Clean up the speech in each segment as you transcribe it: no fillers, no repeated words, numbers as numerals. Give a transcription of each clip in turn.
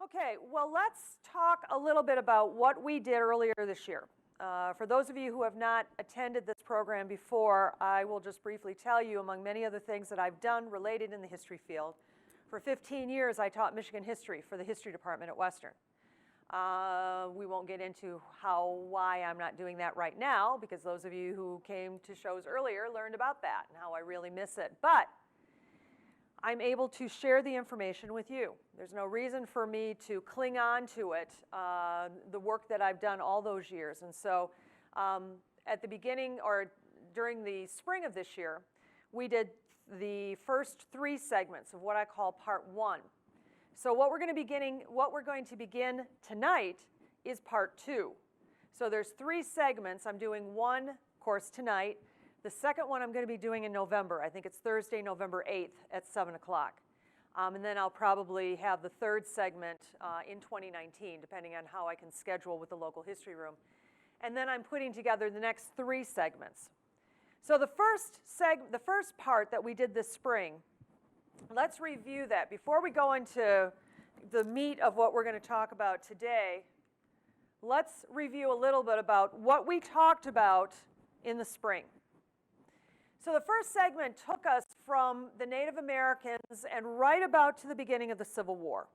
Okay, well, let's talk a little bit about what we did earlier this year. For those of you who have not attended this program before, I will just briefly tell you, among many other things that I've done related in the history field, for 15 years I taught Michigan history for the history department at Western. We won't get into why I'm not doing that right now, because those of you who came to shows earlier learned about that and how I really miss it. But I'm able to share the information with you. There's no reason for me to cling on to it, the work that I've done all those years. And so at the beginning or during the spring of this year, we did the first 3 segments of what I call part 1. So what we're going to begin tonight is part 2. So there's 3 segments. I'm doing one course tonight. The second one I'm going to be doing in November. I think it's Thursday, November 8th at 7 o'clock. And then I'll probably have the 3rd segment in 2019, depending on how I can schedule with the local history room. And then I'm putting together the next 3 segments. So the first part that we did this spring, let's review that. Before we go into the meat of what we're going to talk about today, let's review a little bit about what we talked about in the spring. So the first segment took us from the Native Americans and right about to the beginning of the Civil War.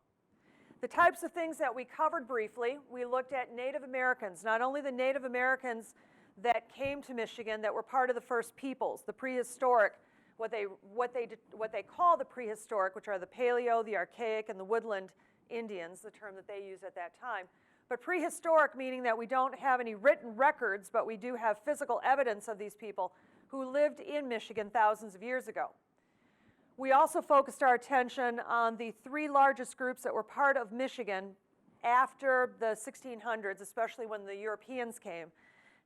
The types of things that we covered briefly, we looked at Native Americans, not only the Native Americans that came to Michigan that were part of the First Peoples, the prehistoric, what they call the prehistoric, which are the Paleo, the Archaic, and the Woodland Indians, the term that they used at that time. But prehistoric meaning that we don't have any written records, but we do have physical evidence of these people who lived in Michigan thousands of years ago. We also focused our attention on the 3 largest groups that were part of Michigan after the 1600s, especially when the Europeans came,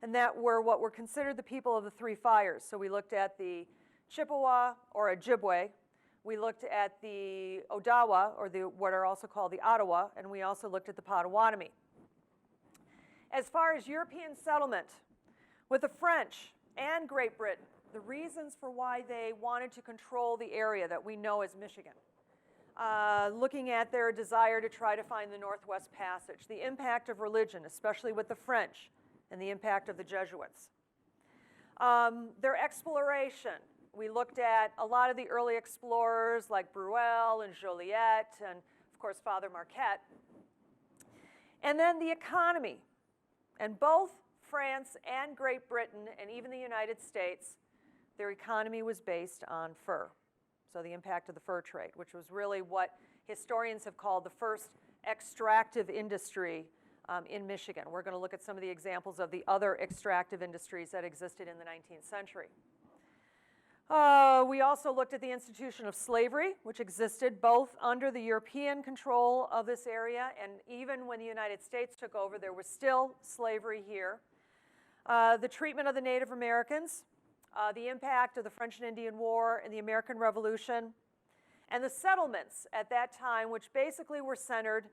and that were what were considered the people of the 3 fires. So we looked at the Chippewa or Ojibwe, we looked at the Odawa, or what are also called the Ottawa, and we also looked at the Potawatomi. As far as European settlement, with the French and Great Britain, the reasons for why they wanted to control the area that we know as Michigan. Looking at their desire to try to find the Northwest Passage, the impact of religion, especially with the French, and the impact of the Jesuits. Their exploration. We looked at a lot of the early explorers like Bruel and Joliet, and of course Father Marquette. And then the economy. And both France and Great Britain, and even the United States, their economy was based on fur. So the impact of the fur trade, which was really what historians have called the first extractive industry in Michigan. We're going to look at some of the examples of the other extractive industries that existed in the 19th century. We also looked at the institution of slavery, which existed both under the European control of this area, and even when the United States took over, there was still slavery here. The treatment of the Native Americans, the impact of the French and Indian War and the American Revolution, and the settlements at that time, which basically were centered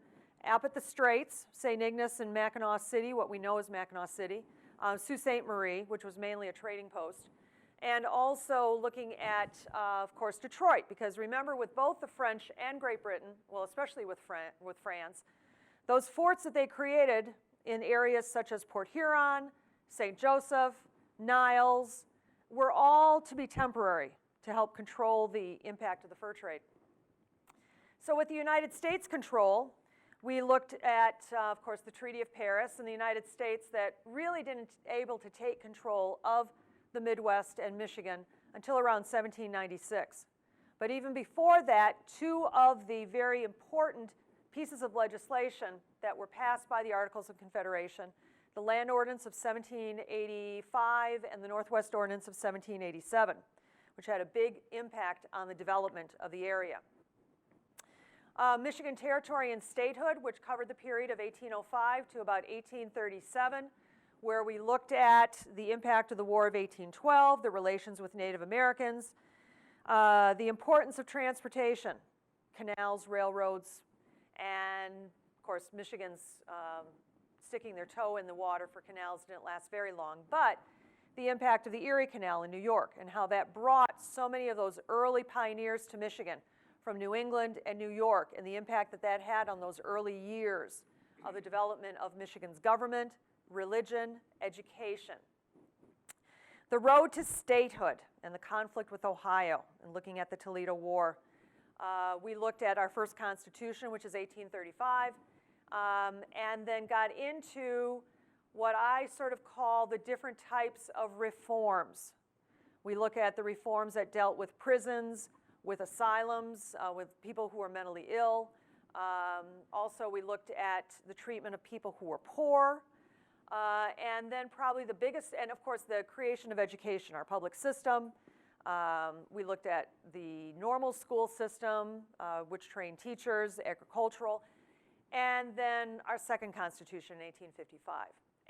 up at the Straits, St. Ignace and Mackinac City, what we know as Mackinac City, Sault Ste. Marie, which was mainly a trading post, and also looking at, of course, Detroit, because remember, with both the French and Great Britain, well, especially with France, those forts that they created in areas such as Port Huron, St. Joseph, Niles, were all to be temporary to help control the impact of the fur trade. So with the United States control, we looked at, of course, the Treaty of Paris and the United States that really didn't able to take control of the Midwest and Michigan until around 1796. But even before that, 2 of the very important pieces of legislation that were passed by the Articles of Confederation, the Land Ordinance of 1785 and the Northwest Ordinance of 1787, which had a big impact on the development of the area. Michigan Territory and Statehood, which covered the period of 1805 to about 1837, where we looked at the impact of the War of 1812, the relations with Native Americans, the importance of transportation, canals, railroads, and of course Michigan's sticking their toe in the water for canals didn't last very long, but the impact of the Erie Canal in New York and how that brought so many of those early pioneers to Michigan from New England and New York and the impact that that had on those early years of the development of Michigan's government, religion, education. The road to statehood and the conflict with Ohio, and looking at the Toledo War. We looked at our first Constitution, which is 1835, and then got into what I sort of call the different types of reforms. We look at the reforms that dealt with prisons, with asylums, with people who are mentally ill. Also, we looked at the treatment of people who were poor. And then probably the biggest, and of course the creation of education, our public system. We looked at the normal school system, which trained teachers, agricultural, and then our second Constitution in 1855.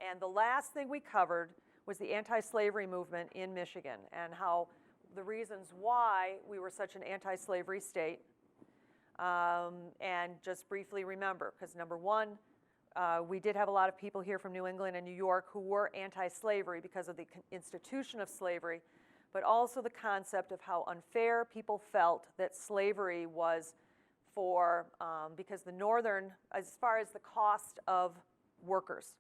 And the last thing we covered was the anti-slavery movement in Michigan and how the reasons why we were such an anti-slavery state. And just briefly remember, because number one, we did have a lot of people here from New England and New York who were anti-slavery because of the institution of slavery, but also the concept of how unfair people felt that slavery was for, because the northern, as far as the cost of workers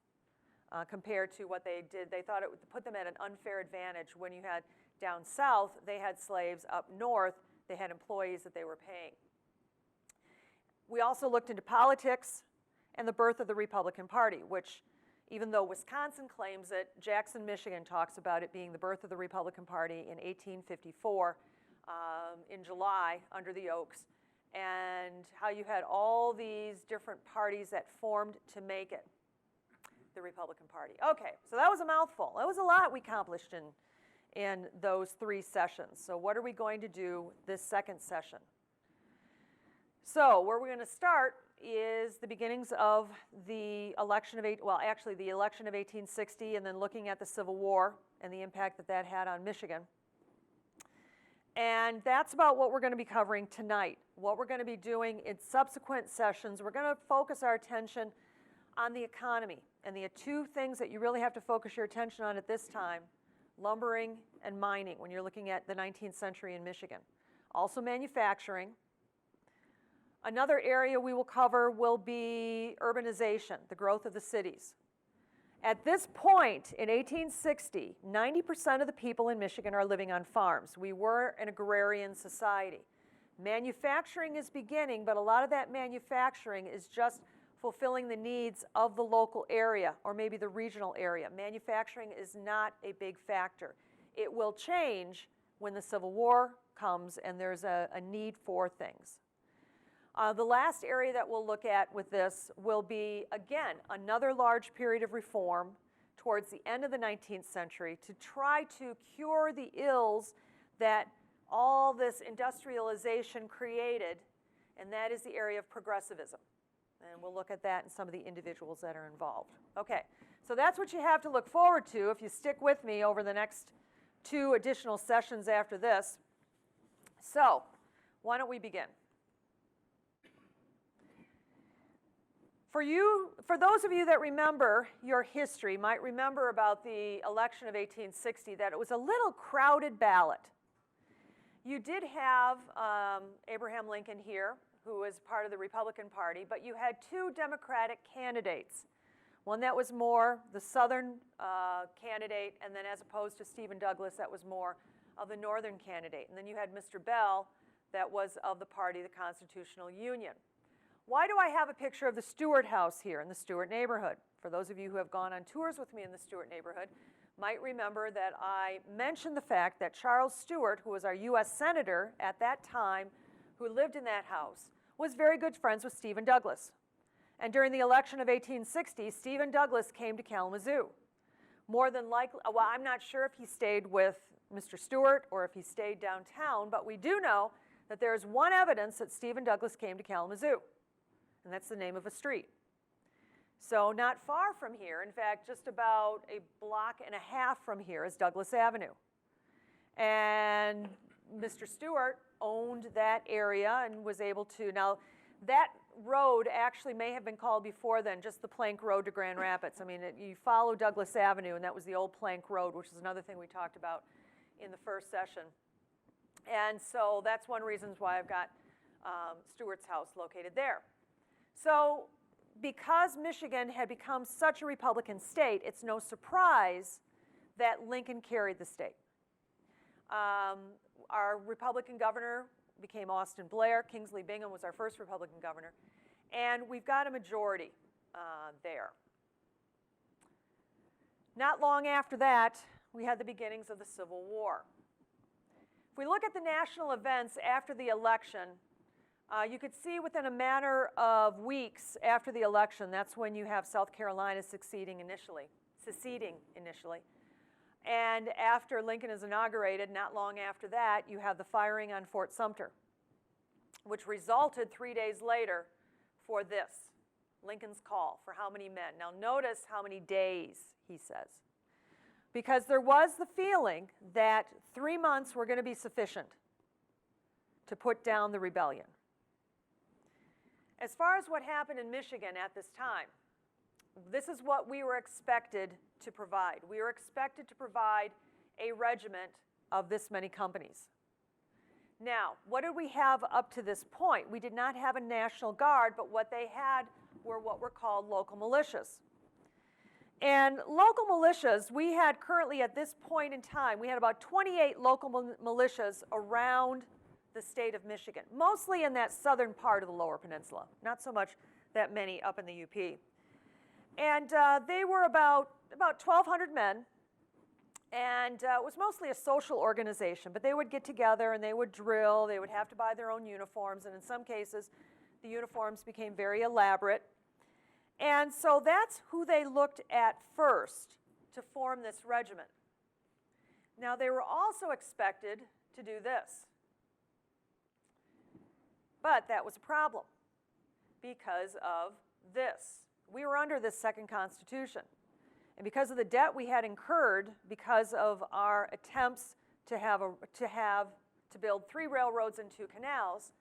compared to what they did, they thought it would put them at an unfair advantage. When you had down south, they had slaves. Up north, they had employees that they were paying. We also looked into politics and the birth of the Republican Party, which, even though Wisconsin claims it, Jackson, Michigan talks about it being the birth of the Republican Party in 1854 in July under the Oaks, and how you had all these different parties that formed to make it the Republican Party. Okay, so that was a mouthful. That was a lot we accomplished in those 3 sessions. So what are we going to do this second session? So where we're going to start is the beginnings of the election of, the election of 1860, and then looking at the Civil War and the impact that that had on Michigan. And that's about what we're going to be covering tonight. What we're going to be doing in subsequent sessions, we're going to focus our attention on the economy. And the 2 things that you really have to focus your attention on at this time, lumbering and mining, when you're looking at the 19th century in Michigan. Also manufacturing. Another area we will cover will be urbanization, the growth of the cities. At this point, in 1860, 90% of the people in Michigan are living on farms. We were an agrarian society. Manufacturing is beginning, but a lot of that manufacturing is just fulfilling the needs of the local area or maybe the regional area. Manufacturing is not a big factor. It will change when the Civil War comes and there's a need for things. The last area that we'll look at with this will be, again, another large period of reform towards the end of the 19th century to try to cure the ills that all this industrialization created, and that is the area of progressivism. And we'll look at that and some of the individuals that are involved. Okay, so that's what you have to look forward to if you stick with me over the next 2 additional sessions after this. So, why don't we begin? For those of you that remember your history, might remember about the election of 1860, that it was a little crowded ballot. You did have Abraham Lincoln here, who was part of the Republican Party, but you had 2 Democratic candidates. One that was more the Southern candidate, and then as opposed to Stephen Douglas, that was more of the Northern candidate. And then you had Mr. Bell, that was of the party, the Constitutional Union. Why do I have a picture of the Stewart house here in the Stewart neighborhood? For those of you who have gone on tours with me in the Stewart neighborhood, might remember that I mentioned the fact that Charles Stewart, who was our U.S. Senator at that time, who lived in that house, was very good friends with Stephen Douglas. And during the election of 1860, Stephen Douglas came to Kalamazoo. More than likely, well, I'm not sure if he stayed with Mr. Stewart or if he stayed downtown, but we do know that there is one evidence that Stephen Douglas came to Kalamazoo, and that's the name of a street. So not far from here, in fact, just about a block and a half from here is Douglas Avenue. And Mr. Stewart owned that area and was able to, now that road actually may have been called before then just the Plank Road to Grand Rapids. I mean, you follow Douglas Avenue, and that was the old Plank Road, which is another thing we talked about in the first session. And so that's one reason why I've got Stewart's house located there. So because Michigan had become such a Republican state, it's no surprise that Lincoln carried the state. Our Republican governor became Austin Blair. Kingsley Bingham was our first Republican governor. And we've got a majority there. Not long after that, we had the beginnings of the Civil War. If we look at the national events after the election, you could see within a matter of weeks after the election, that's when you have South Carolina seceding initially. And after Lincoln is inaugurated, not long after that, you have the firing on Fort Sumter, which resulted 3 days later for this, Lincoln's call for how many men. Now notice how many days, he says, because there was the feeling that 3 months were going to be sufficient to put down the rebellion. As far as what happened in Michigan at this time, this is what we were expected to provide. We were expected to provide a regiment of this many companies. Now, what did we have up to this point? We did not have a National Guard, but what they had were what were called local militias. And local militias, we had currently at this point in time, we had about 28 local militias around the state of Michigan, mostly in that southern part of the Lower Peninsula, not so much that many up in the UP. And they were about 1,200 men, and it was mostly a social organization, but they would get together and they would drill, they would have to buy their own uniforms, and in some cases, the uniforms became very elaborate. And so that's who they looked at first to form this regiment. Now, they were also expected to do this. But that was a problem because of this. We were under this second Constitution. And because of the debt we had incurred because of our attempts to build 3 railroads and 2 canals,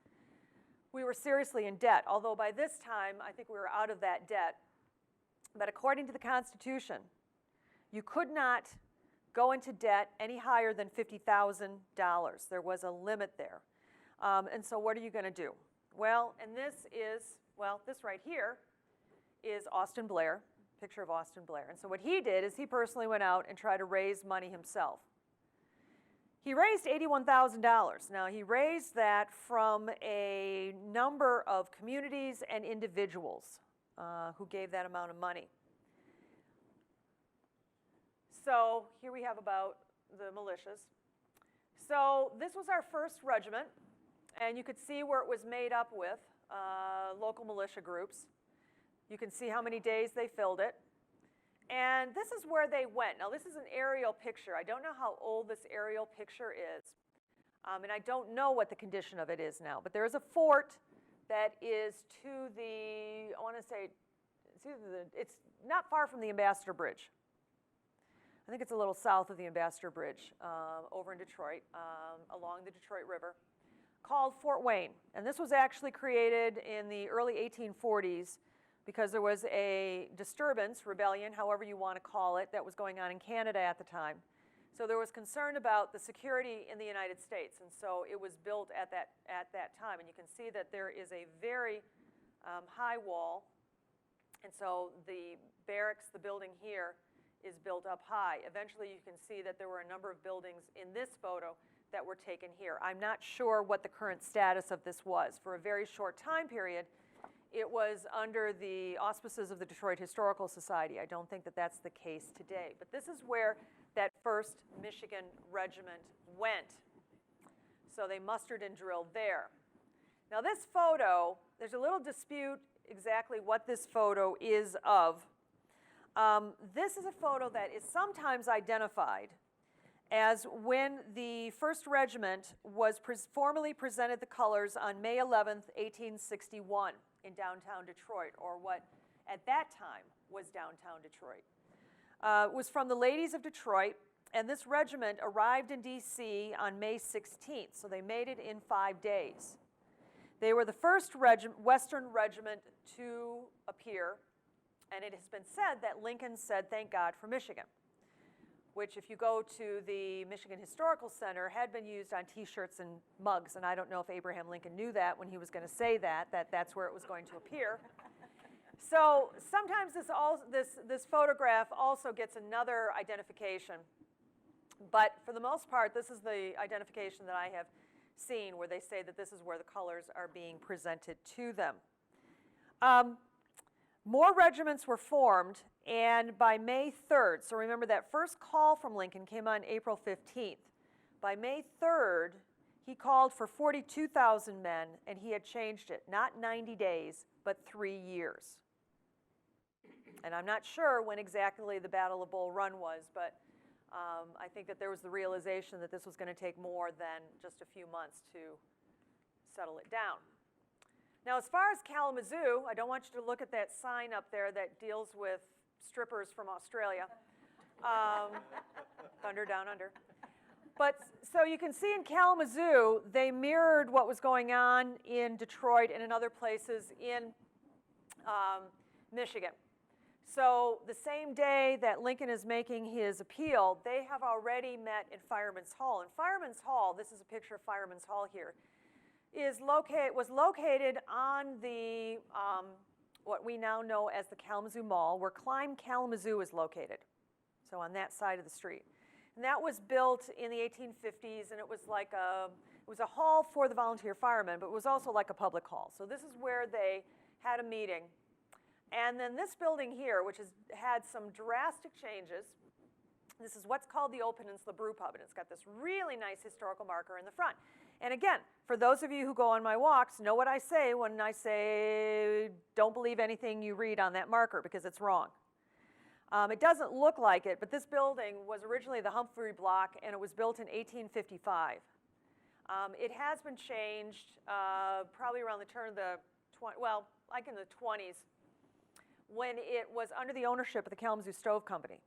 we were seriously in debt. Although by this time, I think we were out of that debt. But according to the Constitution, you could not go into debt any higher than $50,000. There was a limit there. And so what are you going to do? Well, and this right here is Austin Blair, picture of Austin Blair. And so what he did is he personally went out and tried to raise money himself. He raised $81,000. Now, he raised that from a number of communities and individuals who gave that amount of money. So here we have about the militias. So this was our first regiment. And you could see where it was made up with local militia groups. You can see how many days they filled it. And this is where they went. Now, this is an aerial picture. I don't know how old this aerial picture is. And I don't know what the condition of it is now. But there is a fort that is to the, I want to say, it's not far from the Ambassador Bridge. I think it's a little south of the Ambassador Bridge over in Detroit, along the Detroit River, called Fort Wayne. And this was actually created in the early 1840s because there was a disturbance, rebellion, however you want to call it, that was going on in Canada at the time. So there was concern about the security in the United States, and so it was built at that time. And you can see that there is a very high wall, and so the barracks, the building here, is built up high. Eventually you can see that there were a number of buildings in this photo that were taken here. I'm not sure what the current status of this was. For a very short time period, it was under the auspices of the Detroit Historical Society. I don't think that that's the case today. But this is where that first Michigan regiment went. So they mustered and drilled there. Now this photo, there's a little dispute exactly what this photo is of. This is a photo that is sometimes identified as when the 1st Regiment was formally presented the colors on May 11th, 1861 in downtown Detroit, or what at that time was downtown Detroit. It was from the Ladies of Detroit, and this regiment arrived in D.C. on May 16th, so they made it in 5 days. They were the first Western regiment to appear, and it has been said that Lincoln said, "Thank God for Michigan." which if you go to the Michigan Historical Center, had been used on T-shirts and mugs. And I don't know if Abraham Lincoln knew that when he was going to say that that's where it was going to appear. So sometimes this photograph also gets another identification. But for the most part, this is the identification that I have seen where they say that this is where the colors are being presented to them. More regiments were formed, and by May 3rd, so remember that first call from Lincoln came on April 15th. By May 3rd, he called for 42,000 men, and he had changed it, not 90 days, but 3 years. And I'm not sure when exactly the Battle of Bull Run was, but I think that there was the realization that this was going to take more than just a few months to settle it down. Now, as far as Kalamazoo, I don't want you to look at that sign up there that deals with strippers from Australia. Thunder down under. But so you can see in Kalamazoo, they mirrored what was going on in Detroit and in other places in Michigan. So the same day that Lincoln is making his appeal, they have already met in Fireman's Hall. And Fireman's Hall, this is a picture of Fireman's Hall here, was located on the, what we now know as the Kalamazoo Mall, where Climb Kalamazoo is located, so on that side of the street. And that was built in the 1850s, and it was like it was a hall for the volunteer firemen, but it was also like a public hall. So this is where they had a meeting. And then this building here, which has had some drastic changes, this is what's called the Old Peninsula Brew Pub, and it's got this really nice historical marker in the front. And again, for those of you who go on my walks, know what I say when I say don't believe anything you read on that marker, because it's wrong. It doesn't look like it, but this building was originally the Humphrey Block, and it was built in 1855. It has been changed probably around the turn of the, like in the 20s, when it was under the ownership of the Kalamazoo Stove Company.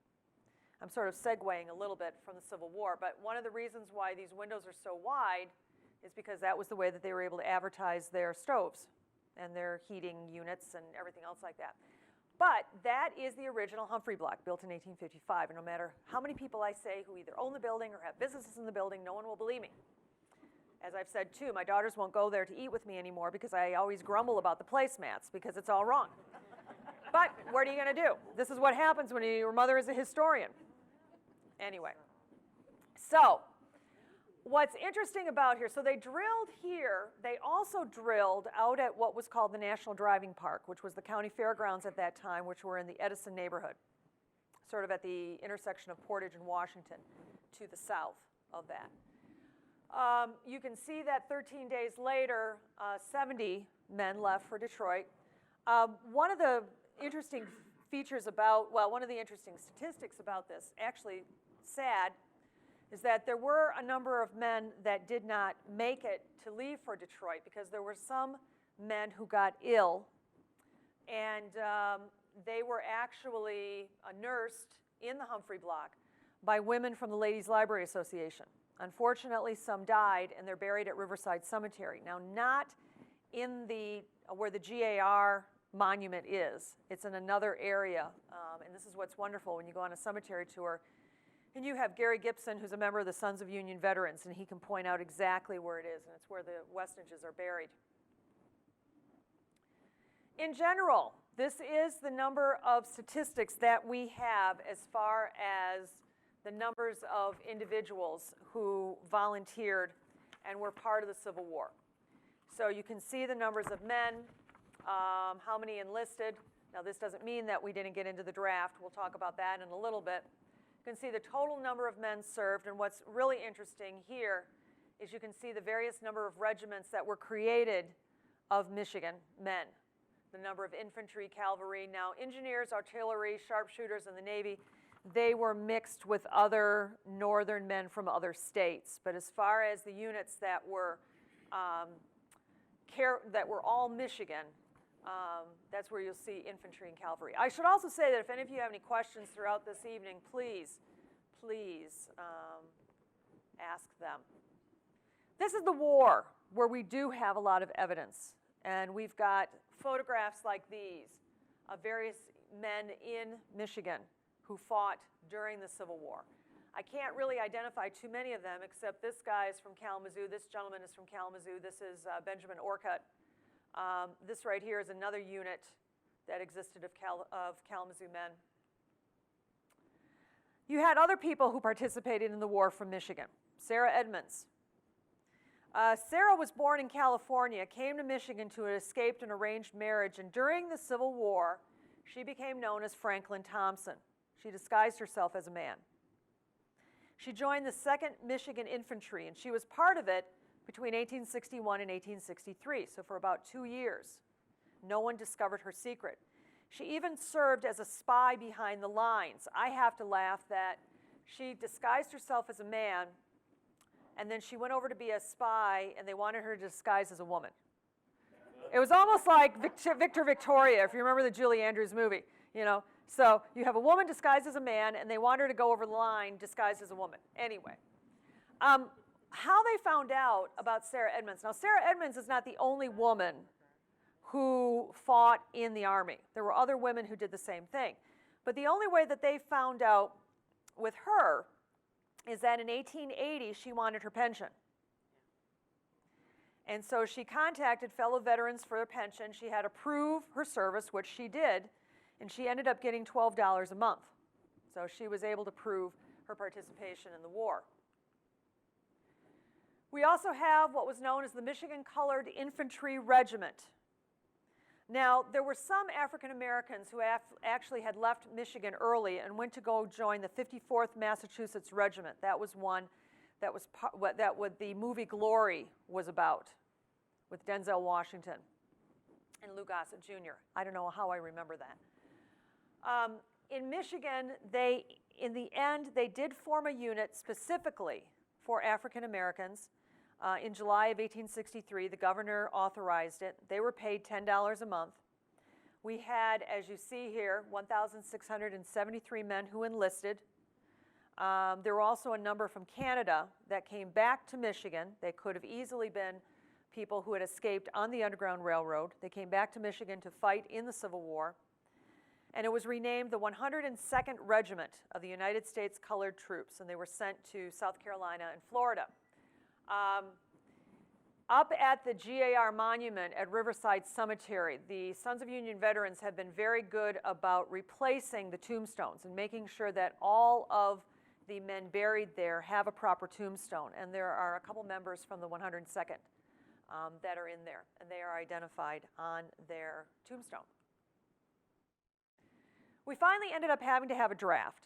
I'm sort of segueing a little bit from the Civil War, but one of the reasons why these windows are so wide is because that was the way that they were able to advertise their stoves and their heating units and everything else like that. But that is the original Humphrey Block, built in 1855, and no matter how many people I say who either own the building or have businesses in the building, no one will believe me. As I've said too, my daughters won't go there to eat with me anymore because I always grumble about the placemats because it's all wrong. But what are you going to do? This is what happens when your mother is a historian. Anyway, so what's interesting about here, so they drilled here, they also drilled out at what was called the National Driving Park, which was the county fairgrounds at that time, which were in the Edison neighborhood, sort of at the intersection of Portage and Washington to the south of that. You can see that 13 days later, 70 men left for Detroit. One of the interesting features about, well, one of the interesting statistics about this, actually sad, is that there were a number of men that did not make it to leave for Detroit because there were some men who got ill, and they were actually nursed in the Humphrey Block by women from the Ladies Library Association. Unfortunately, some died, and they're buried at Riverside Cemetery. Now, not in the where the GAR monument is. It's in another area, and this is what's wonderful when you go on a cemetery tour. And you have Gary Gibson, who's a member of the Sons of Union Veterans, and he can point out exactly where it is, and it's where the Westnages are buried. In general, this is the number of statistics that we have as far as the numbers of individuals who volunteered and were part of the Civil War. So you can see the numbers of men, how many enlisted. Now, this doesn't mean that we didn't get into the draft. We'll talk about that in a little bit. You can see the total number of men served, and what's really interesting here is you can see the various number of regiments that were created of Michigan men. The number of infantry, cavalry, now engineers, artillery, sharpshooters, and the Navy, they were mixed with other northern men from other states. But as far as the units that were all Michigan, that's where you'll see infantry and cavalry. I should also say that if any of you have any questions throughout this evening, please ask them. This is the war where we do have a lot of evidence, and we've got photographs like these of various men in Michigan who fought during the Civil War. I can't really identify too many of them, except this guy is from Kalamazoo, this gentleman is from Kalamazoo, this is Benjamin Orcutt. This right here is another unit that existed of Kalamazoo men. You had other people who participated in the war from Michigan. Sara Edmunds. Sara was born in California, came to Michigan to escape an arranged marriage, and during the Civil War, she became known as Franklin Thompson. She disguised herself as a man. She joined the 2nd Michigan Infantry, and she was part of it between 1861 and 1863, so for about 2 years. No one discovered her secret. She even served as a spy behind the lines. I have to laugh that she disguised herself as a man, and then she went over to be a spy, and they wanted her to disguise as a woman. It was almost like Victor Victoria, if you remember the Julie Andrews movie, you know. So you have a woman disguised as a man, and they want her to go over the line disguised as a woman. Anyway, how they found out about Sara Edmunds. Now, Sara Edmunds is not the only woman who fought in the Army. There were other women who did the same thing. But the only way that they found out with her is that in 1880, she wanted her pension. And so she contacted fellow veterans for a pension. She had to prove her service, which she did, and she ended up getting $12 a month. So she was able to prove her participation in the war. We also have what was known as the Michigan Colored Infantry Regiment. Now, there were some African Americans who actually had left Michigan early and went to go join the 54th Massachusetts Regiment. That was one that was what the movie Glory was about, with Denzel Washington and Lou Gossett Jr. I don't know how I remember that. In Michigan, in the end, they did form a unit specifically for African Americans. In July of 1863, the governor authorized it. They were paid $10 a month. We had, as you see here, 1,673 men who enlisted. There were also a number from Canada that came back to Michigan. They could have easily been people who had escaped on the Underground Railroad. They came back to Michigan to fight in the Civil War. And it was renamed the 102nd Regiment of the United States Colored Troops, and they were sent to South Carolina and Florida. Up at the GAR Monument at Riverside Cemetery, the Sons of Union veterans have been very good about replacing the tombstones and making sure that all of the men buried there have a proper tombstone. And there are a couple members from the 102nd that are in there, and they are identified on their tombstone. We finally ended up having to have a draft.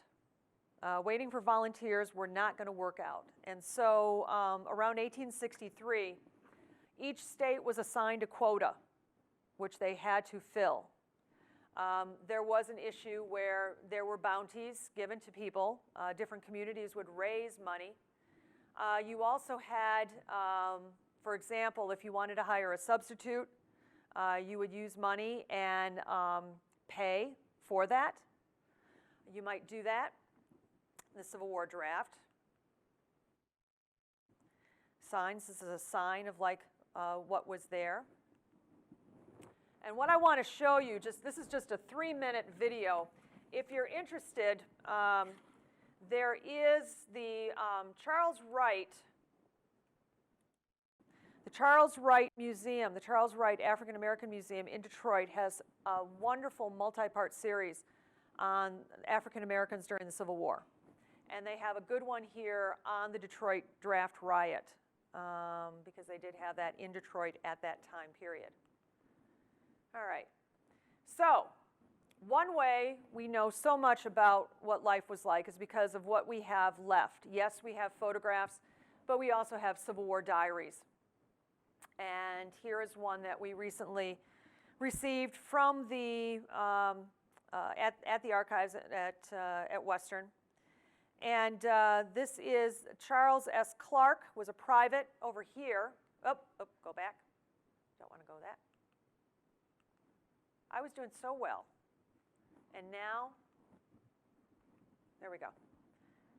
Waiting for volunteers were not going to work out. And so around 1863, each state was assigned a quota, which they had to fill. There was an issue where there were bounties given to people. Different communities would raise money. You also had, for example, if you wanted to hire a substitute, you would use money and pay for that. You might do that. The Civil War draft. Signs, this is a sign of like what was there. And what I want to show you, this is just a 3-minute video. If you're interested, there is the Charles Wright Museum, the Charles Wright African American Museum in Detroit has a wonderful multi-part series on African Americans during the Civil War. And they have a good one here on the Detroit draft riot, because they did have that in Detroit at that time period. All right. So one way we know so much about what life was like is because of what we have left. Yes, we have photographs, but we also have Civil War diaries. And here is one that we recently received from the at the archives at Western. And this is Charles S. Clark, was a private over here. Oh, go back. Don't want to go that. I was doing so well. And now, there we go.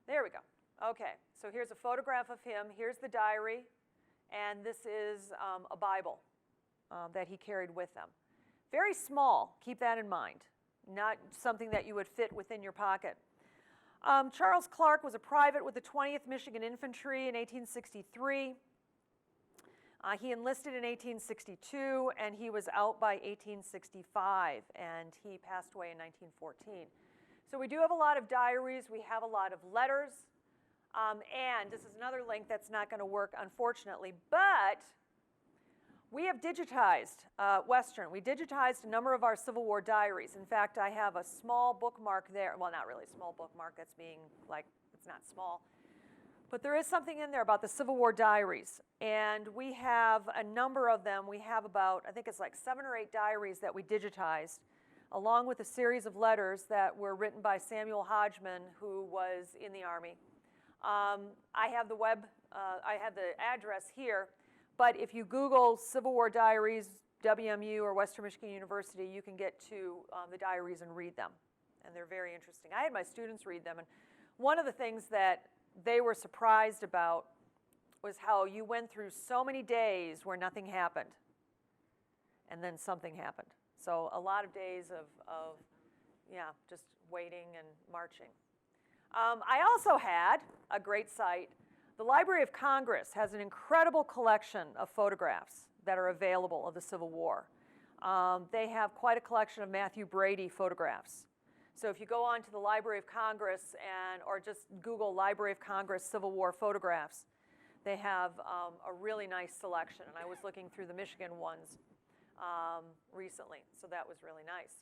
There we go. Okay, so here's a photograph of him. Here's the diary. And this is a Bible that he carried with him. Very small, keep that in mind. Not something that you would fit within your pocket. Charles Clark was a private with the 20th Michigan Infantry in 1863. He enlisted in 1862, and he was out by 1865, and he passed away in 1914. So we do have a lot of diaries. We have a lot of letters. And this is another link that's not going to work, unfortunately, but we have digitized Western. We digitized a number of our Civil War diaries. In fact, I have a small bookmark there. Well, not really a small bookmark. That's being like, it's not small. But there is something in there about the Civil War diaries. And we have a number of them. We have about, I think it's like 7 or 8 diaries that we digitized, along with a series of letters that were written by Samuel Hodgman, who was in the Army. I have the address here. But if you Google Civil War Diaries, WMU, or Western Michigan University, you can get to the diaries and read them. And they're very interesting. I had my students read them. And one of the things that they were surprised about was how you went through so many days where nothing happened. And then something happened. So a lot of days of just waiting and marching. I also had a great site. The Library of Congress has an incredible collection of photographs that are available of the Civil War. They have quite a collection of Matthew Brady photographs. So if you go on to the Library of Congress or just Google Library of Congress Civil War photographs, they have a really nice selection. And I was looking through the Michigan ones recently, so that was really nice.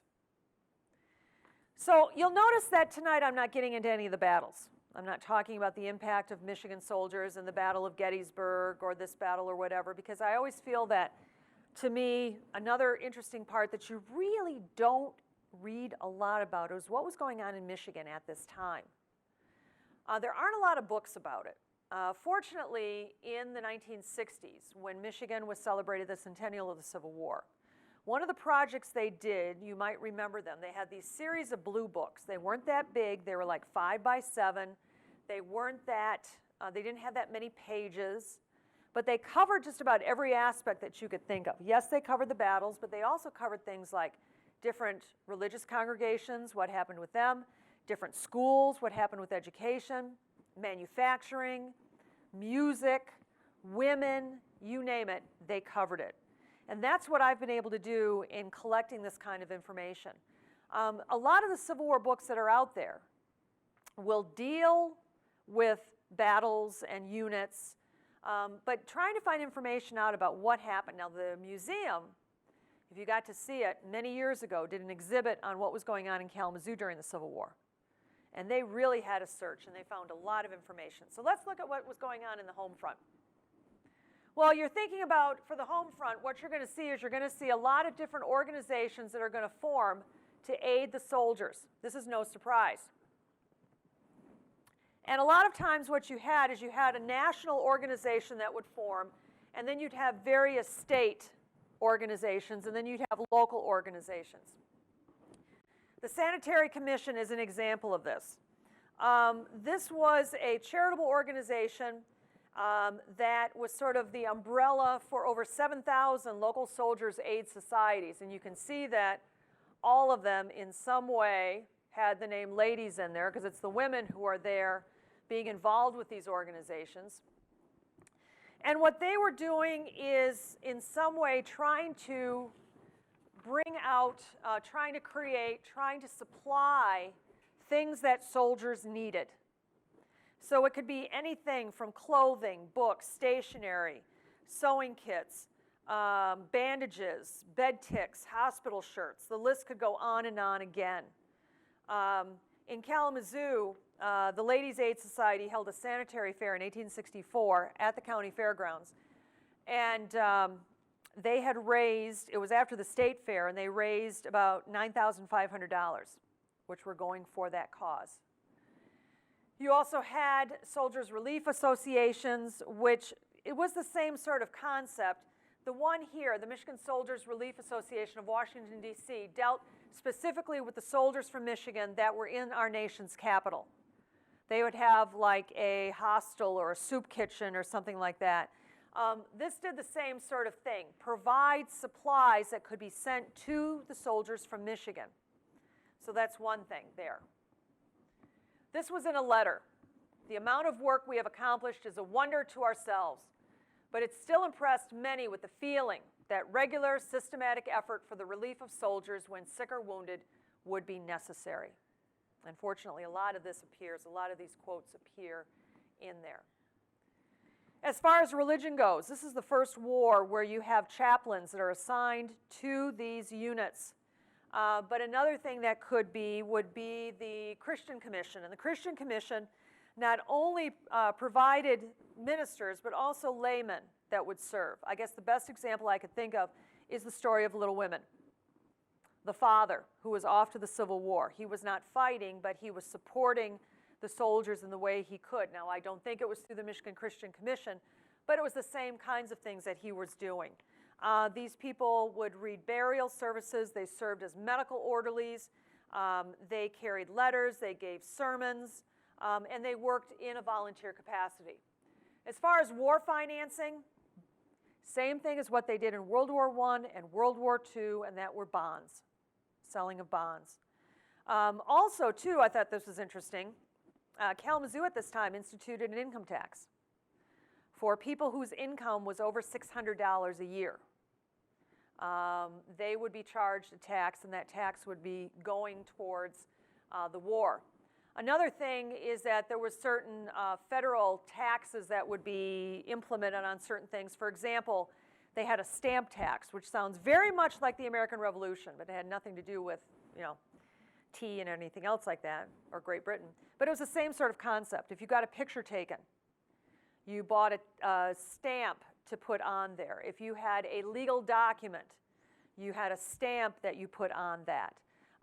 So you'll notice that tonight I'm not getting into any of the battles. I'm not talking about the impact of Michigan soldiers in the Battle of Gettysburg or this battle or whatever, because I always feel that, to me, another interesting part that you really don't read a lot about is what was going on in Michigan at this time. There aren't a lot of books about it. Fortunately, in the 1960s, when Michigan was celebrating the centennial of the Civil War, one of the projects they did, you might remember them, they had these series of blue books. They weren't that big. They were like 5 by 7. They weren't that, they didn't have that many pages, but they covered just about every aspect that you could think of. Yes, they covered the battles, but they also covered things like different religious congregations, what happened with them, different schools, what happened with education, manufacturing, music, women, you name it, they covered it. And that's what I've been able to do in collecting this kind of information. A lot of the Civil War books that are out there will deal with battles and units, but trying to find information out about what happened. Now, the museum, if you got to see it, many years ago did an exhibit on what was going on in Kalamazoo during the Civil War. And they really had a search, and they found a lot of information. So let's look at what was going on in the home front. Well, you're thinking about, for the home front, what you're going to see is you're going to see a lot of different organizations that are going to form to aid the soldiers. This is no surprise. And a lot of times what you had is you had a national organization that would form, and then you'd have various state organizations, and then you'd have local organizations. The Sanitary Commission is an example of this. This was a charitable organization that was sort of the umbrella for over 7,000 local soldiers' aid societies. And you can see that all of them in some way had the name ladies in there, because it's the women who are there being involved with these organizations. And what they were doing is in some way trying to bring out, trying to create, trying to supply things that soldiers needed. So it could be anything from clothing, books, stationery, sewing kits, bandages, bed ticks, hospital shirts. The list could go on and on again. In Kalamazoo, the Ladies' Aid Society held a sanitary fair in 1864 at the county fairgrounds. And they had raised, it was after the state fair, and they raised about $9,500, which were going for that cause. You also had Soldiers' Relief Associations, which it was the same sort of concept. The one here, the Michigan Soldiers' Relief Association of Washington, D.C., dealt specifically with the soldiers from Michigan that were in our nation's capital. They would have like a hostel or a soup kitchen or something like that. This did the same sort of thing, provide supplies that could be sent to the soldiers from Michigan. So that's one thing there. This was in a letter. The amount of work we have accomplished is a wonder to ourselves, but it still impressed many with the feeling that regular, systematic effort for the relief of soldiers when sick or wounded would be necessary. Unfortunately, a lot of these quotes appear in there. As far as religion goes, this is the first war where you have chaplains that are assigned to these units. But another thing that would be the Christian Commission. And the Christian Commission not only provided ministers, but also laymen that would serve. I guess the best example I could think of is the story of Little Women. The father, who was off to the Civil War. He was not fighting, but he was supporting the soldiers in the way he could. Now, I don't think it was through the Michigan Christian Commission, but it was the same kinds of things that he was doing. These people would read burial services. They served as medical orderlies. They carried letters. They gave sermons. And they worked in a volunteer capacity. As far as war financing, same thing as what they did in World War I and World War II, and that were bonds, selling of bonds. Also, too, I thought this was interesting. Kalamazoo at this time instituted an income tax for people whose income was over $600 a year. They would be charged a tax, and that tax would be going towards the war. Another thing is that there were certain federal taxes that would be implemented on certain things. For example, they had a stamp tax, which sounds very much like the American Revolution, but it had nothing to do with, tea and anything else like that, or Great Britain. But it was the same sort of concept. If you got a picture taken, you bought a stamp to put on there. If you had a legal document, you had a stamp that you put on that.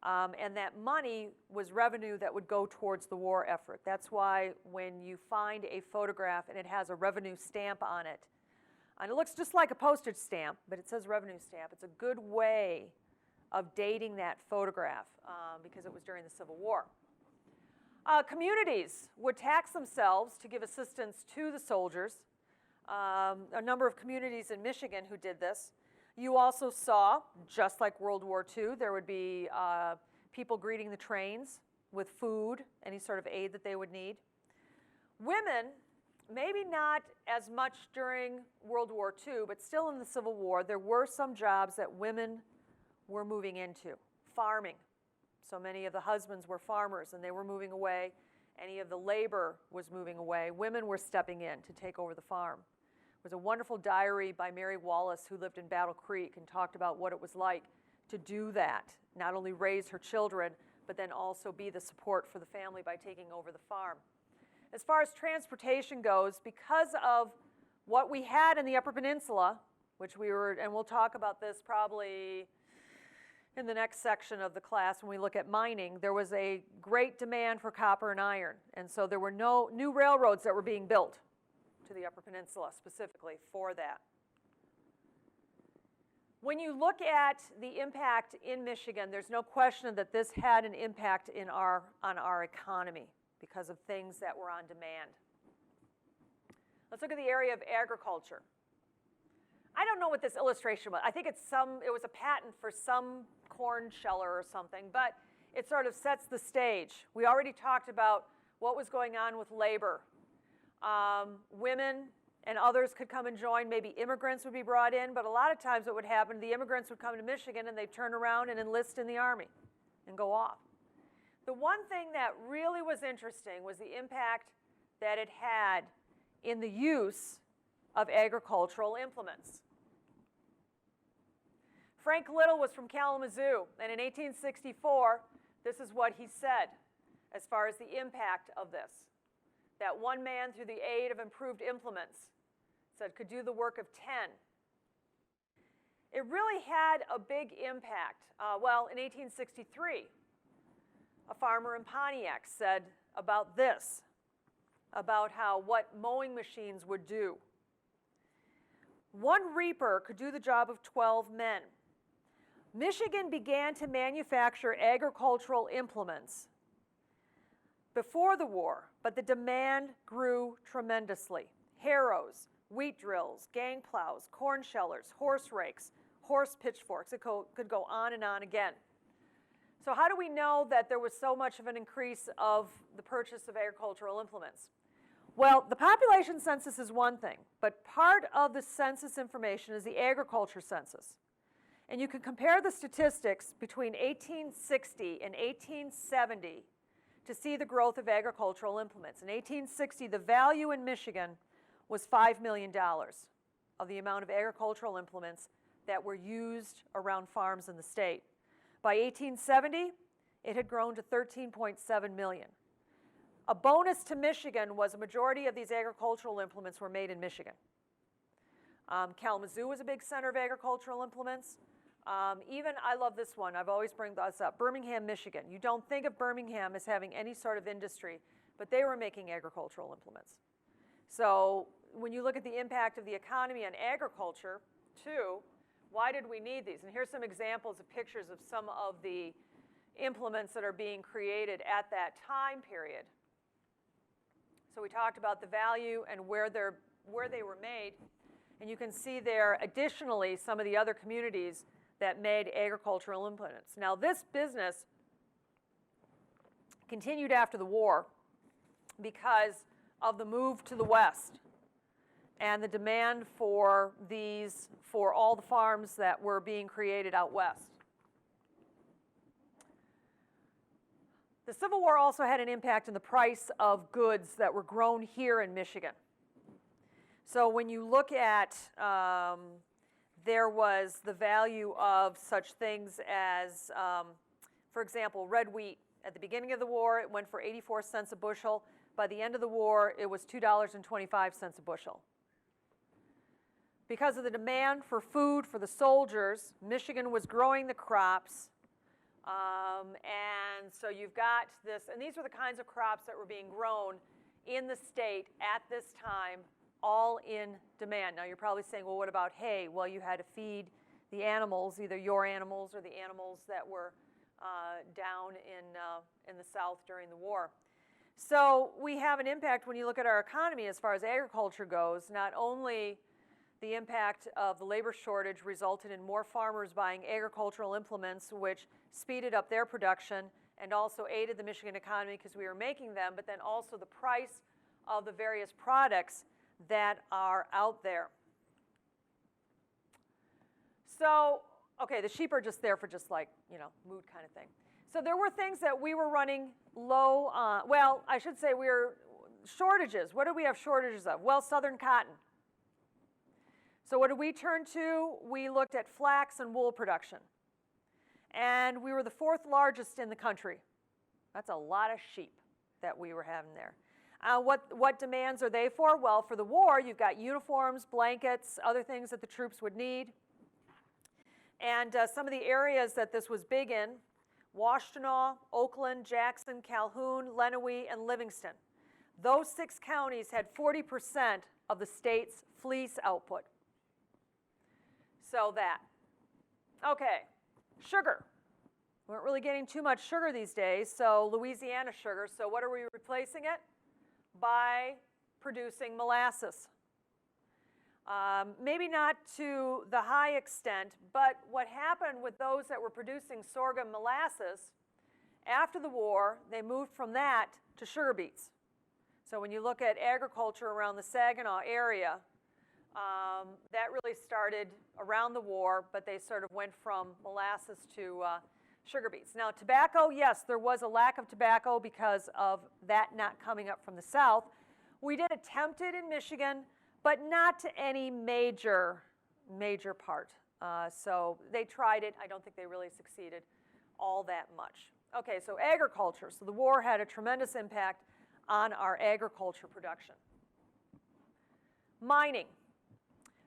And that money was revenue that would go towards the war effort. That's why when you find a photograph and it has a revenue stamp on it, and it looks just like a postage stamp, but it says revenue stamp, it's a good way of dating that photograph because it was during the Civil War. Communities would tax themselves to give assistance to the soldiers. A number of communities in Michigan who did this. You also saw, just like World War II, there would be people greeting the trains with food, any sort of aid that they would need. Women, maybe not as much during World War II, but still in the Civil War, there were some jobs that women were moving into. Farming. So many of the husbands were farmers, and they were moving away. Any of the labor was moving away. Women were stepping in to take over the farm. There was a wonderful diary by Mary Wallace, who lived in Battle Creek and talked about what it was like to do that, not only raise her children, but then also be the support for the family by taking over the farm. As far as transportation goes, because of what we had in the Upper Peninsula, which and we'll talk about this probably in the next section of the class when we look at mining, there was a great demand for copper and iron. And so there were no new railroads that were being built to the Upper Peninsula specifically for that. When you look at the impact in Michigan, there's no question that this had an impact on our economy because of things that were on demand. Let's look at the area of agriculture. I don't know what this illustration was. I think it was a patent for some corn sheller or something, but it sort of sets the stage. We already talked about what was going on with labor. Women and others could come and join. Maybe immigrants would be brought in, but a lot of times what would happen, the immigrants would come to Michigan and they'd turn around and enlist in the Army and go off. The one thing that really was interesting was the impact that it had in the use of agricultural implements. Frank Little was from Kalamazoo, and in 1864, this is what he said as far as the impact of this. That one man, through the aid of improved implements, could do the work of 10. It really had a big impact. Well, in 1863, a farmer in Pontiac said about this, about what mowing machines would do. One reaper could do the job of 12 men. Michigan began to manufacture agricultural implements before the war, but the demand grew tremendously. Harrows, wheat drills, gang plows, corn shellers, horse rakes, horse pitchforks. It could go on and on again. So how do we know that there was so much of an increase of the purchase of agricultural implements? Well, the population census is one thing, but part of the census information is the agriculture census. And you can compare the statistics between 1860 and 1870 to see the growth of agricultural implements. In 1860, the value in Michigan was $5 million of the amount of agricultural implements that were used around farms in the state. By 1870, it had grown to 13.7 million. A bonus to Michigan was a majority of these agricultural implements were made in Michigan. Kalamazoo was a big center of agricultural implements. Even, I love this one, I've always bring this up, Birmingham, Michigan. You don't think of Birmingham as having any sort of industry, but they were making agricultural implements. So when you look at the impact of the economy on agriculture, too, why did we need these? And here's some examples of pictures of some of the implements that are being created at that time period. So we talked about the value and where they were made. And you can see there, additionally, some of the other communities that made agricultural implements. Now, this business continued after the war because of the move to the West and the demand for these, for all the farms that were being created out west. The Civil War also had an impact on the price of goods that were grown here in Michigan. So when you look at, there was the value of such things as, for example, red wheat. At the beginning of the war, it went for 84 cents a bushel. By the end of the war, it was $2.25 a bushel. Because of the demand for food for the soldiers, Michigan was growing the crops. And so you've got this, and these are the kinds of crops that were being grown in the state at this time, all in demand. Now you're probably saying, well, what about hay? Well, you had to feed the animals, either your animals or the animals that were down in the South during the war. So we have an impact when you look at our economy as far as agriculture goes. Not only the impact of the labor shortage resulted in more farmers buying agricultural implements, which speeded up their production and also aided the Michigan economy because we were making them, but then also the price of the various products that are out there. So, okay, the sheep are just there for just like, you know, mood kind of thing. So there were things that we were running low on. Well, I should say we were shortages. What do we have shortages of? Well, southern cotton. So what did we turn to? We looked at flax and wool production. And we were the 4th largest in the country. That's a lot of sheep that we were having there. What demands are they for? Well, for the war, you've got uniforms, blankets, other things that the troops would need. And some of the areas that this was big in, Washtenaw, Oakland, Jackson, Calhoun, Lenawee, and Livingston. Those 6 counties had 40% of the state's fleece output. So that. Okay, sugar. We weren't really getting too much sugar these days, so Louisiana sugar. So what are we replacing it? By producing molasses. Maybe not to the high extent, but what happened with those that were producing sorghum molasses, after the war, they moved from that to sugar beets. So when you look at agriculture around the Saginaw area, that really started around the war, but they sort of went from molasses to sugar beets. Now, tobacco, yes, there was a lack of tobacco because of that not coming up from the South. We did attempt it in Michigan, but not to any major part. So they tried it. I don't think they really succeeded all that much. Okay, so agriculture. So the war had a tremendous impact on our agriculture production. Mining.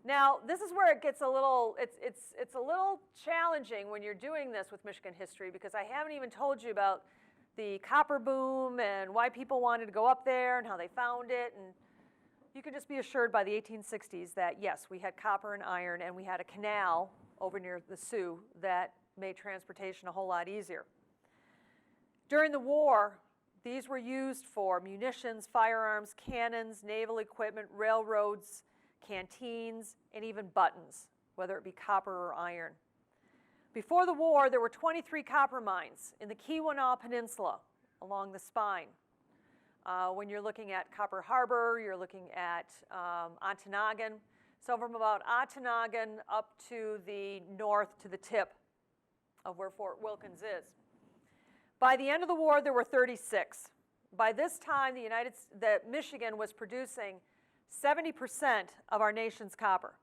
Now, this is where it gets a little, it's a little challenging when you're doing this with Michigan history, because I haven't even told you about the copper boom and why people wanted to go up there and how they found it. And you can just be assured by the 1860s that, yes, we had copper and iron, and we had a canal over near the Sioux that made transportation a whole lot easier. During the war, these were used for munitions, firearms, cannons, naval equipment, railroads, canteens, and even buttons, whether it be copper or iron. Before the war, there were 23 copper mines in the Keweenaw Peninsula along the spine. When you're looking at Copper Harbor, you're looking at Ontonagon. So from about Ontonagon up to the north to the tip of where Fort Wilkins is. By the end of the war, there were 36. By this time, Michigan was producing 70% of our nation's copper.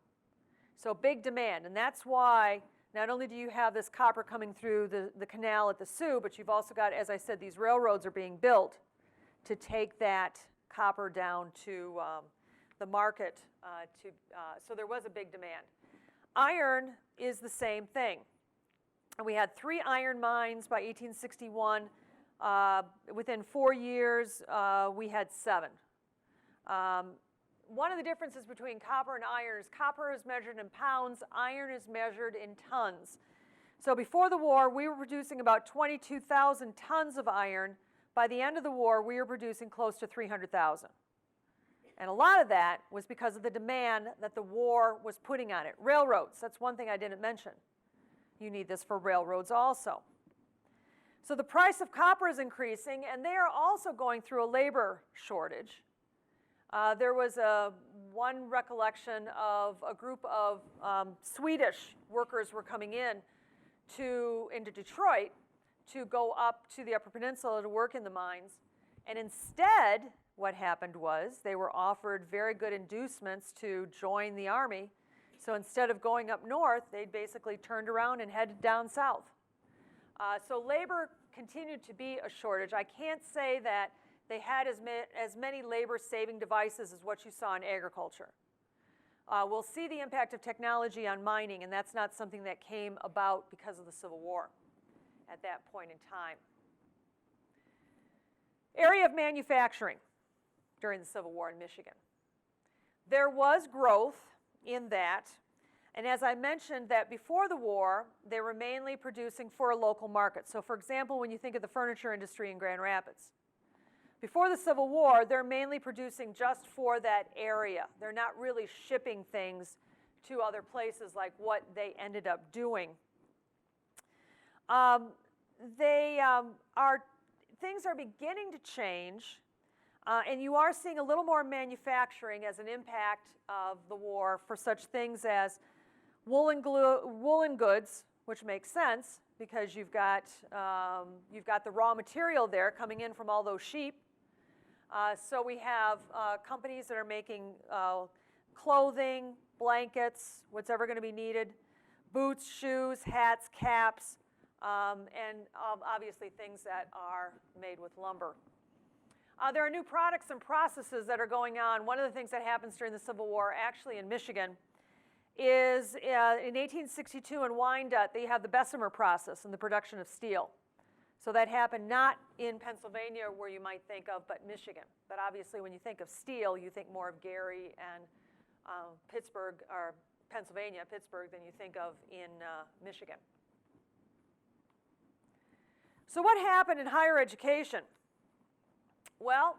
So big demand, and that's why not only do you have this copper coming through the canal at the Sioux, but you've also got, as I said, these railroads are being built to take that copper down to the market. So there was a big demand. Iron is the same thing. And we had 3 iron mines by 1861. Within 4 years, we had 7. One of the differences between copper and iron is copper is measured in pounds, iron is measured in tons. So before the war, we were producing about 22,000 tons of iron. By the end of the war, we were producing close to 300,000. And a lot of that was because of the demand that the war was putting on it. Railroads, that's one thing I didn't mention. You need this for railroads also. So the price of copper is increasing, and they are also going through a labor shortage. There was one recollection of a group of Swedish workers were coming into Detroit to go up to the Upper Peninsula to work in the mines. And instead, what happened was they were offered very good inducements to join the Army. So instead of going up north, they basically turned around and headed down south. So labor continued to be a shortage. I can't say that they had as many labor-saving devices as what you saw in agriculture. We'll see the impact of technology on mining, and that's not something that came about because of the Civil War at that point in time. Area of manufacturing during the Civil War in Michigan. There was growth in that, and as I mentioned that before the war, they were mainly producing for a local market. So for example, when you think of the furniture industry in Grand Rapids, before the Civil War, they're mainly producing just for that area. They're not really shipping things to other places like what they ended up doing. Things are beginning to change, and you are seeing a little more manufacturing as an impact of the war for such things as woolen goods, which makes sense because you've got the raw material there coming in from all those sheep. So we have companies that are making clothing, blankets, what's ever going to be needed, boots, shoes, hats, caps, and obviously things that are made with lumber. There are new products and processes that are going on. One of the things that happens during the Civil War, actually in Michigan, is in 1862 in Wyandotte, they have the Bessemer process in the production of steel. So that happened not in Pennsylvania, where you might think of, but Michigan. But obviously, when you think of steel, you think more of Gary and Pittsburgh, or Pennsylvania, Pittsburgh, than you think of in Michigan. So what happened in higher education? Well,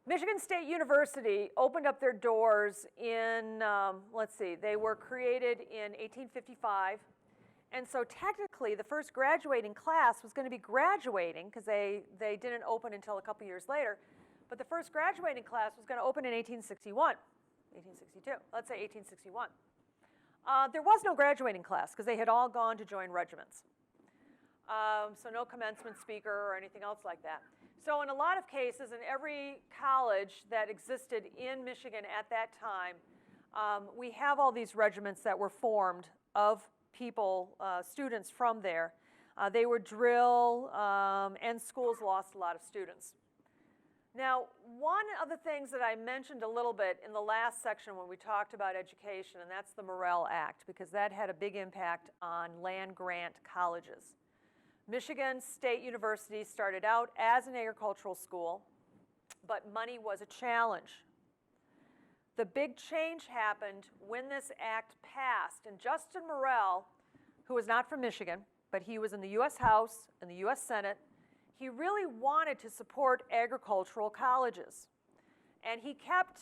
Michigan State University opened up their doors in, they were created in 1855. And so technically, the first graduating class was going to be graduating, because they didn't open until a couple years later. But the first graduating class was going to open in 1861, 1862, let's say 1861. There was no graduating class, because they had all gone to join regiments. So no commencement speaker or anything else like that. So in a lot of cases, in every college that existed in Michigan at that time, we have all these regiments that were formed of people, students from there. They were drill, and schools lost a lot of students. Now, one of the things that I mentioned a little bit in the last section when we talked about education, and that's the Morrill Act, because that had a big impact on land-grant colleges. Michigan State University started out as an agricultural school, but money was a challenge. The big change happened when this act passed, and Justin Morrill, who was not from Michigan, but he was in the U.S. House and the U.S. Senate, he really wanted to support agricultural colleges. And he kept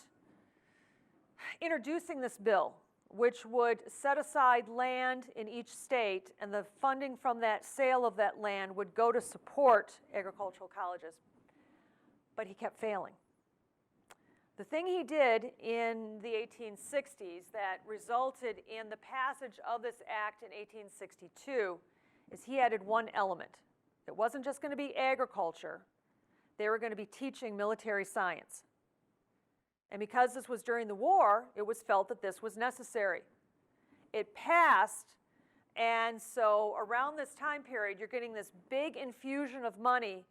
introducing this bill which would set aside land in each state, and the funding from that sale of that land would go to support agricultural colleges. But he kept failing. The thing he did in the 1860s that resulted in the passage of this act in 1862 is he added one element. It wasn't just going to be agriculture. They were going to be teaching military science. And because this was during the war, it was felt that this was necessary. It passed, and so around this time period, you're getting this big infusion of money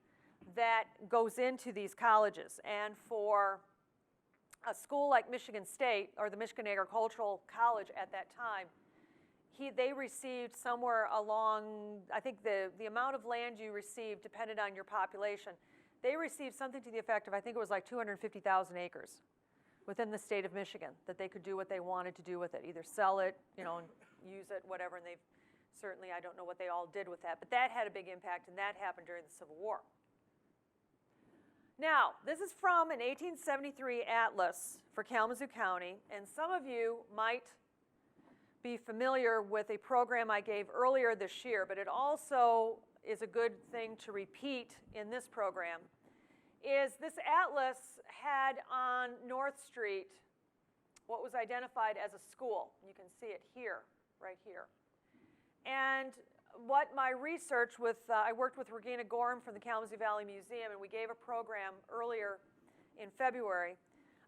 that goes into these colleges. And for a school like Michigan State, or the Michigan Agricultural College at that time, they received somewhere along, I think the amount of land you received depended on your population. They received something to the effect of, I think it was like 250,000 acres within the state of Michigan that they could do what they wanted to do with it, either sell it, and use it, whatever, and they've certainly, I don't know what they all did with that, but that had a big impact, and that happened during the Civil War. Now, this is from an 1873 atlas for Kalamazoo County, and some of you might be familiar with a program I gave earlier this year, but it also is a good thing to repeat in this program, is this atlas had on North Street what was identified as a school. You can see it here, right here. And what my research with, I worked with Regina Gorham from the Kalamazoo Valley Museum, and we gave a program earlier in February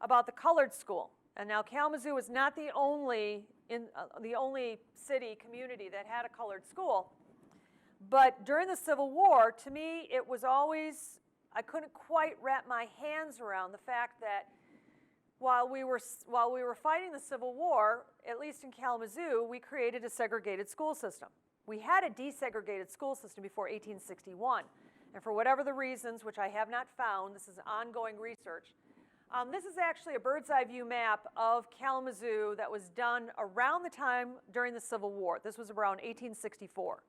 about the colored school. And now Kalamazoo is not the only city community that had a colored school. But during the Civil War, to me, it was always, I couldn't quite wrap my hands around the fact that while we were fighting the Civil War, at least in Kalamazoo, we created a segregated school system. We had a desegregated school system before 1861, and for whatever the reasons, which I have not found, this is ongoing research, this is actually a bird's eye view map of Kalamazoo that was done around the time during the Civil War. This was around 1864.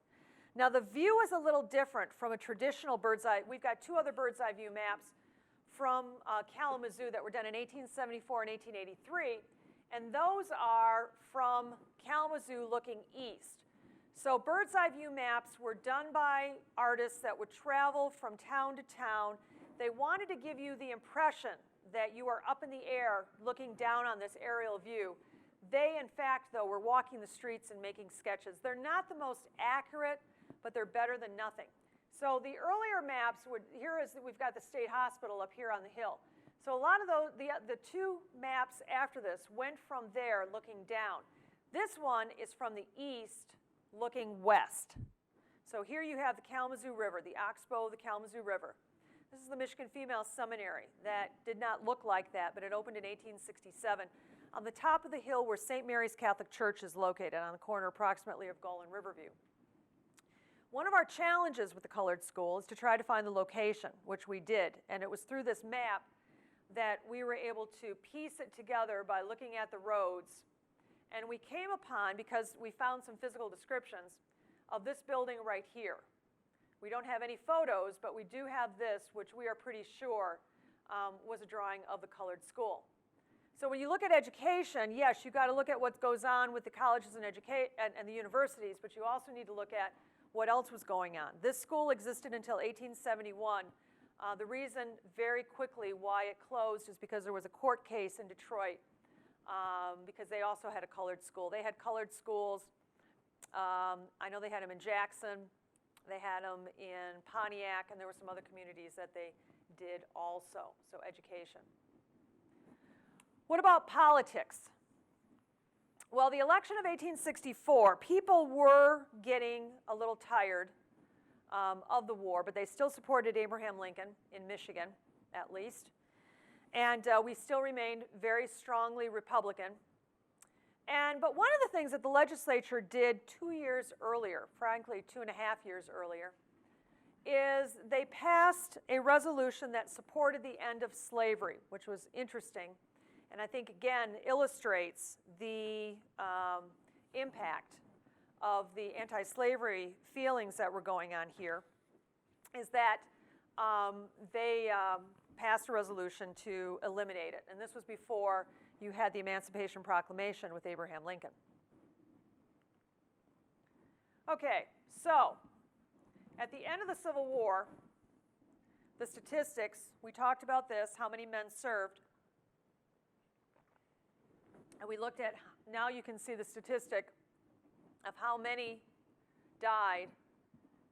Now the view is a little different from a traditional bird's eye. We've got two other bird's eye view maps from Kalamazoo that were done in 1874 and 1883, and those are from Kalamazoo looking east. So bird's eye view maps were done by artists that would travel from town to town. They wanted to give you the impression that you are up in the air looking down on this aerial view. They, in fact, though, were walking the streets and making sketches. They're not the most accurate, but they're better than nothing. So the earlier maps we've got the state hospital up here on the hill. So a lot of those, the two maps after this went from there looking down. This one is from the east looking west. So here you have the Kalamazoo River, the oxbow of the Kalamazoo River. This is the Michigan Female Seminary that did not look like that, but it opened in 1867. On the top of the hill where St. Mary's Catholic Church is located, on the corner approximately of Gull and Riverview. One of our challenges with the colored school is to try to find the location, which we did, and it was through this map that we were able to piece it together by looking at the roads. And we came upon, because we found some physical descriptions, of this building right here. We don't have any photos, but we do have this, which we are pretty sure was a drawing of the colored school. So when you look at education, yes, you've got to look at what goes on with the colleges and the universities, but you also need to look at what else was going on. This school existed until 1871. The reason very quickly why it closed is because there was a court case in Detroit because they also had a colored school. They had colored schools. I know they had them in Jackson. They had them in Pontiac, and there were some other communities that they did also, so education. What about politics? Well, the election of 1864, people were getting a little tired of the war, but they still supported Abraham Lincoln in Michigan, at least. And we still remained very strongly Republican. But one of the things that the legislature did 2 years earlier, frankly 2.5 years earlier, is they passed a resolution that supported the end of slavery, which was interesting. And I think, again, illustrates the impact of the anti-slavery feelings that were going on here, is that they passed a resolution to eliminate it. And this was before you had the Emancipation Proclamation with Abraham Lincoln. Okay, so at the end of the Civil War, the statistics, we talked about this, how many men served. And we looked at, now you can see the statistic of how many died,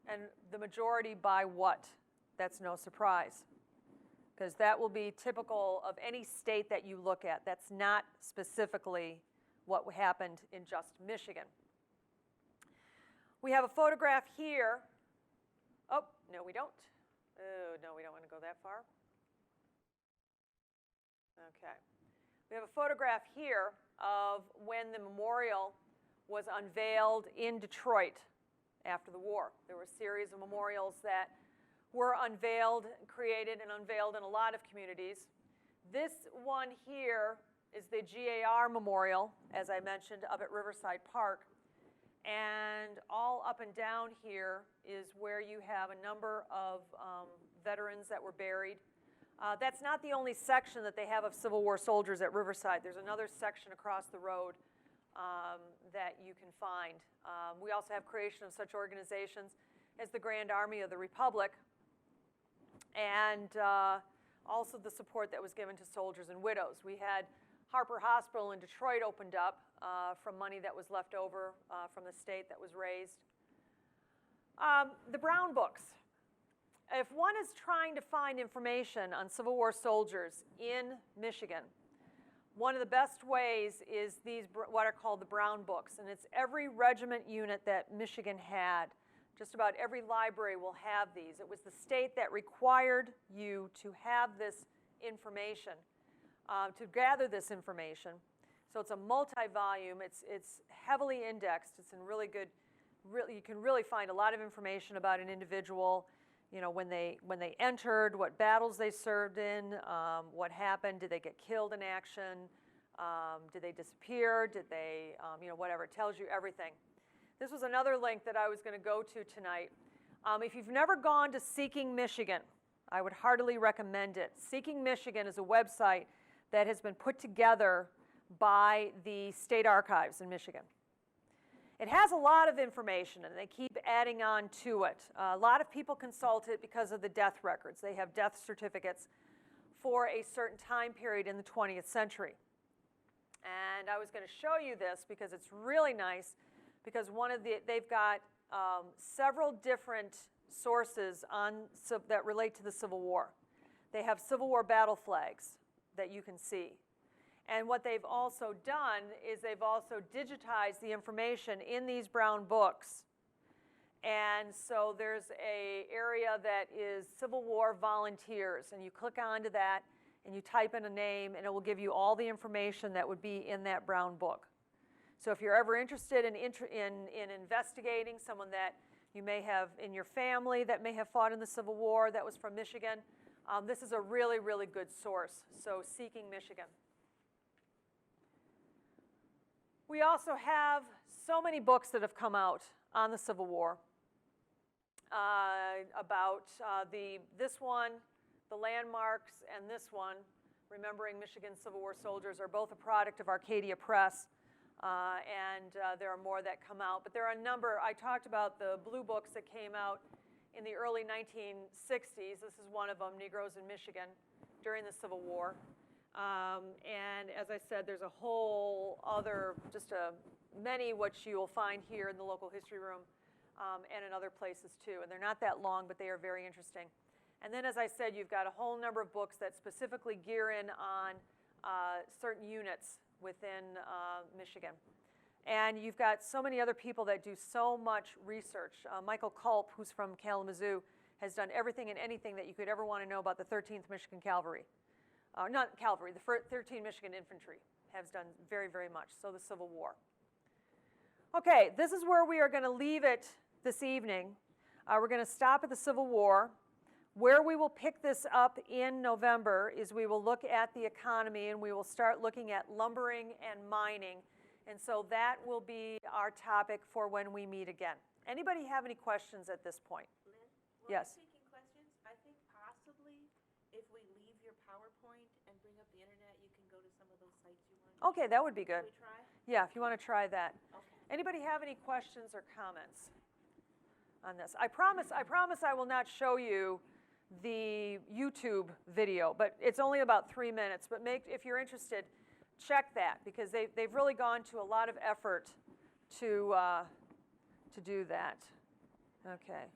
and the majority by what? That's no surprise, because that will be typical of any state that you look at. That's not specifically what happened in just Michigan. We have a photograph here. Oh, no, we don't. Oh, no, we don't want to go that far. Okay. We have a photograph here of when the memorial was unveiled in Detroit after the war. There were a series of memorials that were unveiled, created, and unveiled in a lot of communities. This one here is the GAR Memorial, as I mentioned, up at Riverside Park. And all up and down here is where you have a number of veterans that were buried. That's not the only section that they have of Civil War soldiers at Riverside. There's another section across the road that you can find. We also have creation of such organizations as the Grand Army of the Republic, and also the support that was given to soldiers and widows. We had Harper Hospital in Detroit opened up from money that was left over from the state that was raised. The Brown books. If one is trying to find information on Civil War soldiers in Michigan, one of the best ways is these, what are called the Brown books, and it's every regiment unit that Michigan had. Just about every library will have these. It was the state that required you to have this information, to gather this information. So it's a multi-volume. It's heavily indexed. It's in really good. You can really find a lot of information about an individual. You know, when they entered, what battles they served in, what happened, did they get killed in action, did they disappear, did they, you know, whatever. It tells you everything. This was another link that I was going to go to tonight. If you've never gone to Seeking Michigan, I would heartily recommend it. Seeking Michigan is a website that has been put together by the state archives in Michigan. It has a lot of information, and they keep adding on to it. A lot of people consult it because of the death records. They have death certificates for a certain time period in the 20th century. And I was going to show you this because it's really nice, because they've got several different sources that relate to the Civil War. They have Civil War battle flags that you can see. And what they've also done is they've also digitized the information in these Brown books. And so there's an area that is Civil War volunteers, and you click onto that and you type in a name, and it will give you all the information that would be in that Brown book. So if you're ever interested in investigating someone that you may have in your family that may have fought in the Civil War that was from Michigan, this is a really, really good source. So Seeking Michigan. We also have so many books that have come out on the Civil War about this one, the landmarks, and this one, Remembering Michigan Civil War Soldiers, are both a product of Arcadia Press, and there are more that come out. But there are a number. I talked about the blue books that came out in the early 1960s. This is one of them, Negroes in Michigan, during the Civil War. And as I said, there's a whole other, many which you will find here in the local history room and in other places too. And they're not that long, but they are very interesting. And then, as I said, you've got a whole number of books that specifically gear in on certain units within Michigan. And you've got so many other people that do so much research. Michael Culp, who's from Kalamazoo, has done everything and anything that you could ever want to know about the 13th Michigan Cavalry. Not Cavalry, the 13th Michigan Infantry has done very, very much, so the Civil War. Okay, this is where we are going to leave it this evening. We're going to stop at the Civil War. Where we will pick this up in November is we will look at the economy, and we will start looking at lumbering and mining. And so that will be our topic for when we meet again. Anybody have any questions at this point? Lynn, yes. Taking questions, I think possibly if we leave your PowerPoint and bring up the internet, you can go to some of those sites you want. Okay, that would be good. we try? Yeah, if you want to try that. Okay. Anybody have any questions or comments on this? I promise I will not show you the YouTube video, but it's only about 3 minutes. But if you're interested, check that, because they've really gone to a lot of effort to do that. Okay.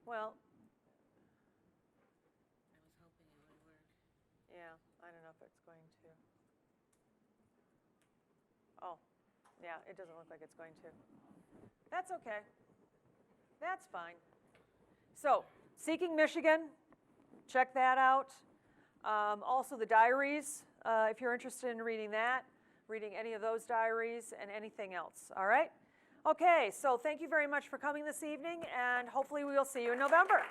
Well, I was hoping it would work. yeah, I don't know if it's going to. Oh, yeah, it doesn't look like it's going to. That's okay. That's fine. So, Seeking Michigan, check that out. Also the diaries, if you're interested in reading that, reading any of those diaries and anything else, all right? Okay, so thank you very much for coming this evening, and hopefully we will see you in November.